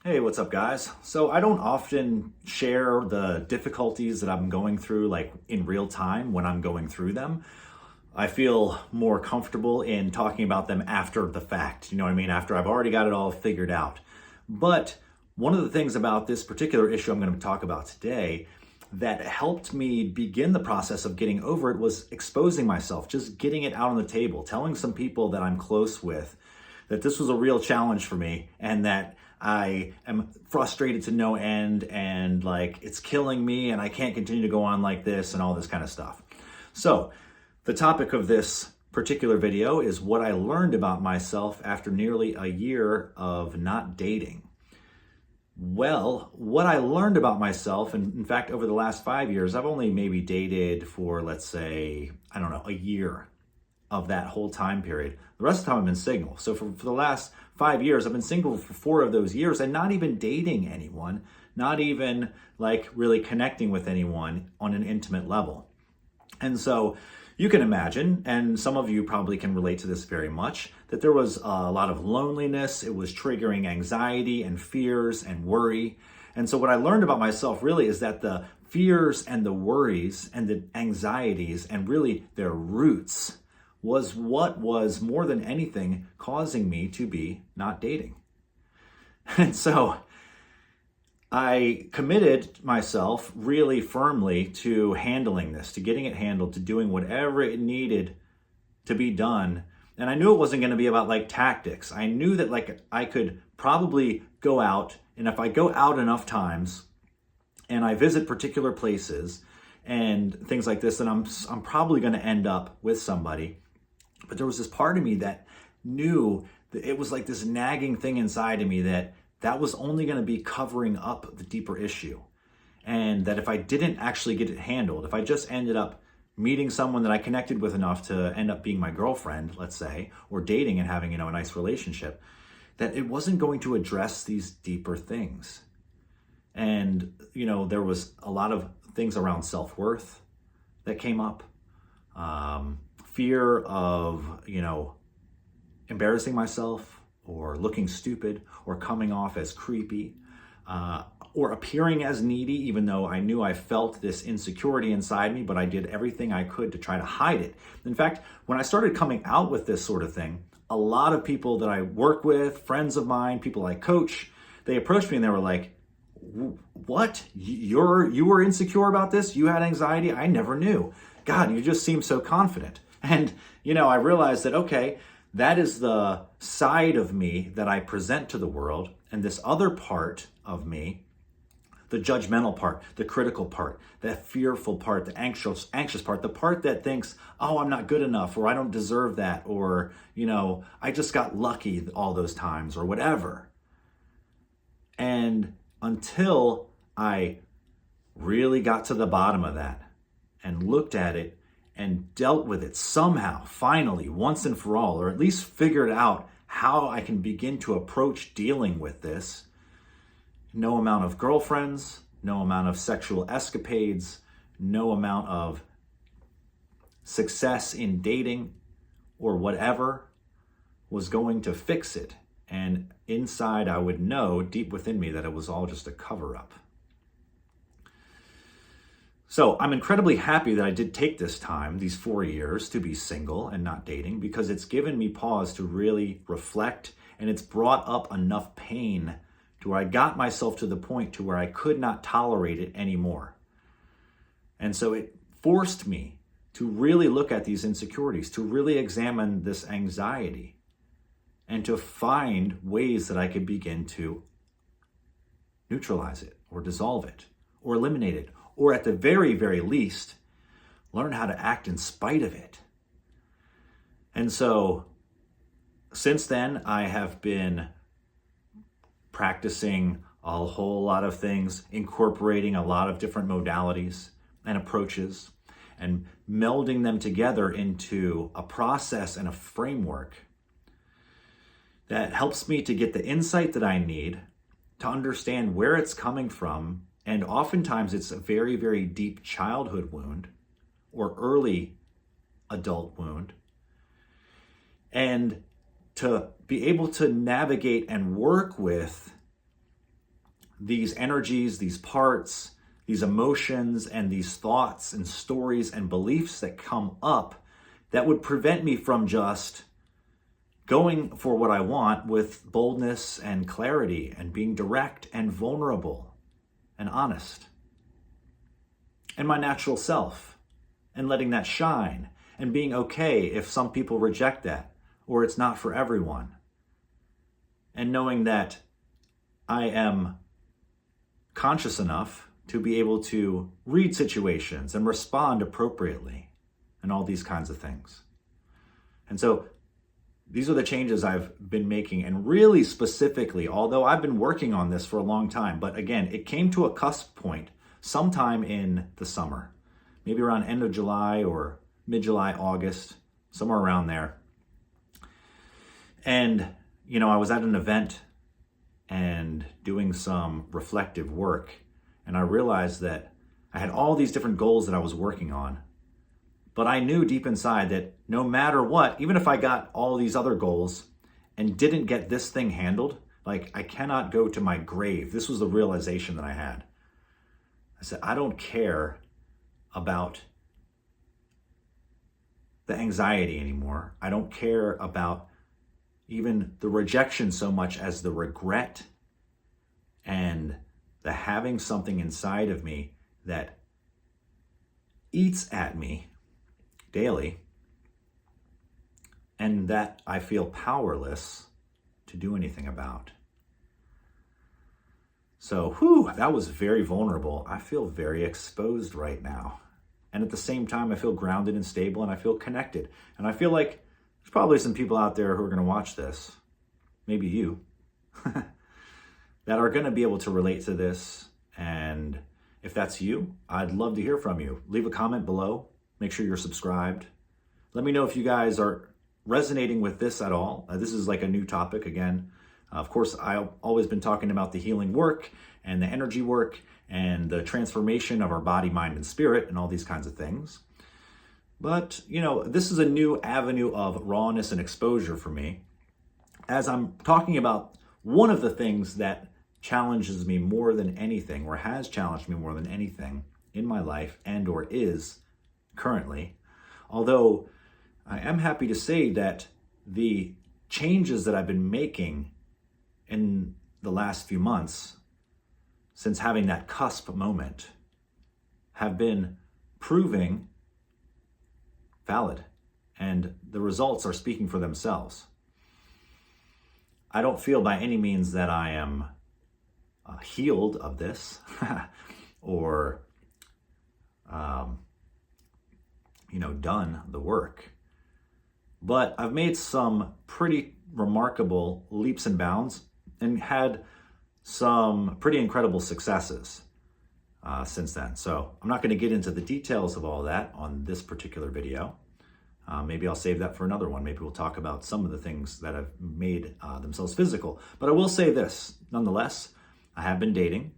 Hey, what's up, guys? So, I don't often share the difficulties that I'm going through like in real time when I'm going through them. I feel more comfortable in talking about them after the fact, you know what I mean? After I've already got it all figured out. But one of the things about this particular issue I'm going to talk about today that helped me begin the process of getting over it was exposing myself, just getting it out on the table, telling some people that I'm close with that this was a real challenge for me and that I am frustrated to no end and like it's killing me and I can't continue to go on like this and all this kind of stuff. So, the topic of this particular video is what I learned about myself after nearly a year of not dating. Well, what I learned about myself, and in fact, over the last 5 years, I've only maybe dated for, let's say, I don't know, a year of that whole time period. The rest of the time I've been single. So for the last 5 years, I've been single for 4 of those years and not even dating anyone, not even like really connecting with anyone on an intimate level. And so you can imagine, and some of you probably can relate to this very much, that there was a lot of loneliness. It was triggering anxiety and fears and worry. And so what I learned about myself really is that the fears and the worries and the anxieties and really their roots was what was more than anything causing me to be not dating. And so I committed myself really firmly to handling this, to getting it handled, to doing whatever it needed to be done. And I knew it wasn't going to be about like tactics. I knew that like I could probably go out, and if I go out enough times and I visit particular places and things like this, then I'm probably going to end up with somebody. But there was this part of me that knew that it was like this nagging thing inside of me that was only going to be covering up the deeper issue. And that if I didn't actually get it handled, if I just ended up meeting someone that I connected with enough to end up being my girlfriend, let's say, or dating and having, a nice relationship, that it wasn't going to address these deeper things. And, there was a lot of things around self-worth that came up. Fear of, embarrassing myself or looking stupid or coming off as creepy or appearing as needy, even though I knew I felt this insecurity inside me, but I did everything I could to try to hide it. In fact, when I started coming out with this sort of thing, a lot of people that I work with, friends of mine, people I coach, they approached me and they were like, what? You were insecure about this? You had anxiety? I never knew. God, you just seem so confident. And, I realized that, okay, that is the side of me that I present to the world. And this other part of me, the judgmental part, the critical part, the fearful part, the anxious part, the part that thinks, oh, I'm not good enough, or I don't deserve that, or, I just got lucky all those times, or whatever. And until I really got to the bottom of that and looked at it and dealt with it somehow, finally, once and for all, or at least figured out how I can begin to approach dealing with this. No amount of girlfriends, no amount of sexual escapades, no amount of success in dating or whatever was going to fix it. And inside, I would know deep within me that it was all just a cover-up. So I'm incredibly happy that I did take this time, these 4 years, to be single and not dating, because it's given me pause to really reflect, and it's brought up enough pain to where I got myself to the point to where I could not tolerate it anymore. And so it forced me to really look at these insecurities, to really examine this anxiety, and to find ways that I could begin to neutralize it or dissolve it or eliminate it, or at the very, very least, learn how to act in spite of it. And so since then, I have been practicing a whole lot of things, incorporating a lot of different modalities and approaches, and melding them together into a process and a framework that helps me to get the insight that I need to understand where it's coming from. And oftentimes it's a very, very deep childhood wound or early adult wound. And to be able to navigate and work with these energies, these parts, these emotions, and these thoughts and stories and beliefs that come up that would prevent me from just going for what I want with boldness and clarity and being direct and vulnerable and honest. And my natural self, and letting that shine, and being okay if some people reject that or it's not for everyone. And knowing that I am conscious enough to be able to read situations and respond appropriately and all these kinds of things. And so these are the changes I've been making, and really specifically, although I've been working on this for a long time, but again, it came to a cusp point sometime in the summer, maybe around end of July or mid-July, August, somewhere around there. And, I was at an event and doing some reflective work, and I realized that I had all these different goals that I was working on. But I knew deep inside that no matter what, even if I got all these other goals and didn't get this thing handled, like I cannot go to my grave. This was the realization that I had. I said, I don't care about the anxiety anymore. I don't care about even the rejection so much as the regret and the having something inside of me that eats at me daily, and that I feel powerless to do anything about. So, that was very vulnerable. I feel very exposed right now. And at the same time, I feel grounded and stable, and I feel connected. And I feel like there's probably some people out there who are going to watch this, maybe you, that are going to be able to relate to this. And if that's you, I'd love to hear from you. Leave a comment below. Make sure you're subscribed. Let me know if you guys are resonating with this at all. This is like a new topic again. Of course, I've always been talking about the healing work and the energy work and the transformation of our body, mind, and spirit and all these kinds of things. But, this is a new avenue of rawness and exposure for me, as I'm talking about one of the things that challenges me more than anything, or has challenged me more than anything in my life, and or is currently. Although I am happy to say that the changes that I've been making in the last few months, since having that cusp moment, have been proving valid, and the results are speaking for themselves. I don't feel by any means that I am healed of this or done the work. But I've made some pretty remarkable leaps and bounds and had some pretty incredible successes since then. So I'm not going to get into the details of all that on this particular video. Maybe I'll save that for another one. Maybe we'll talk about some of the things that have made themselves physical. But I will say this, nonetheless, I have been dating.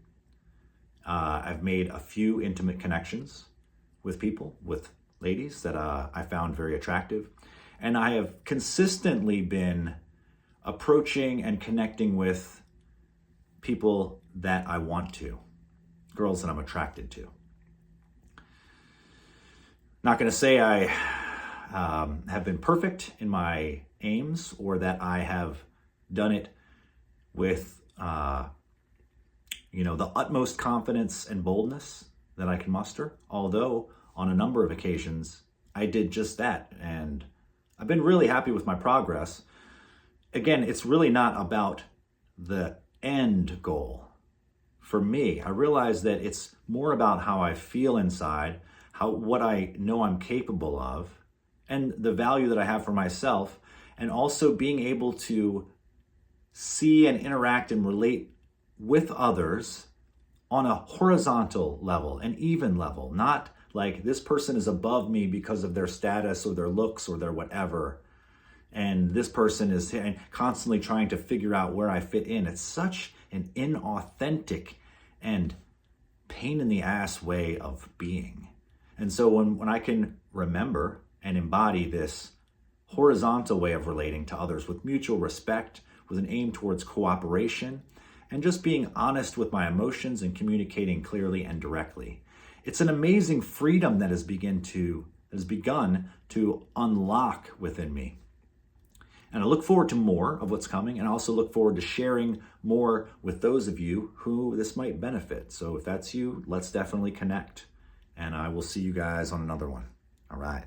I've made a few intimate connections with people, with ladies that I found very attractive. And I have consistently been approaching and connecting with people that I want to, girls that I'm attracted to. Not going to say I have been perfect in my aims, or that I have done it with, the utmost confidence and boldness that I can muster. Although on a number of occasions, I did just that. And I've been really happy with my progress. Again, it's really not about the end goal. For me, I realize that it's more about how I feel inside, what I know I'm capable of, and the value that I have for myself, and also being able to see and interact and relate with others on a horizontal level, an even level, not like this person is above me because of their status or their looks or their whatever, and this person is constantly trying to figure out where I fit in. It's such an inauthentic and pain in the ass way of being. And so when I can remember and embody this horizontal way of relating to others with mutual respect, with an aim towards cooperation, and just being honest with my emotions and communicating clearly and directly. It's an amazing freedom that has begun to unlock within me. And I look forward to more of what's coming, and I also look forward to sharing more with those of you who this might benefit. So if that's you, let's definitely connect. And I will see you guys on another one. All right.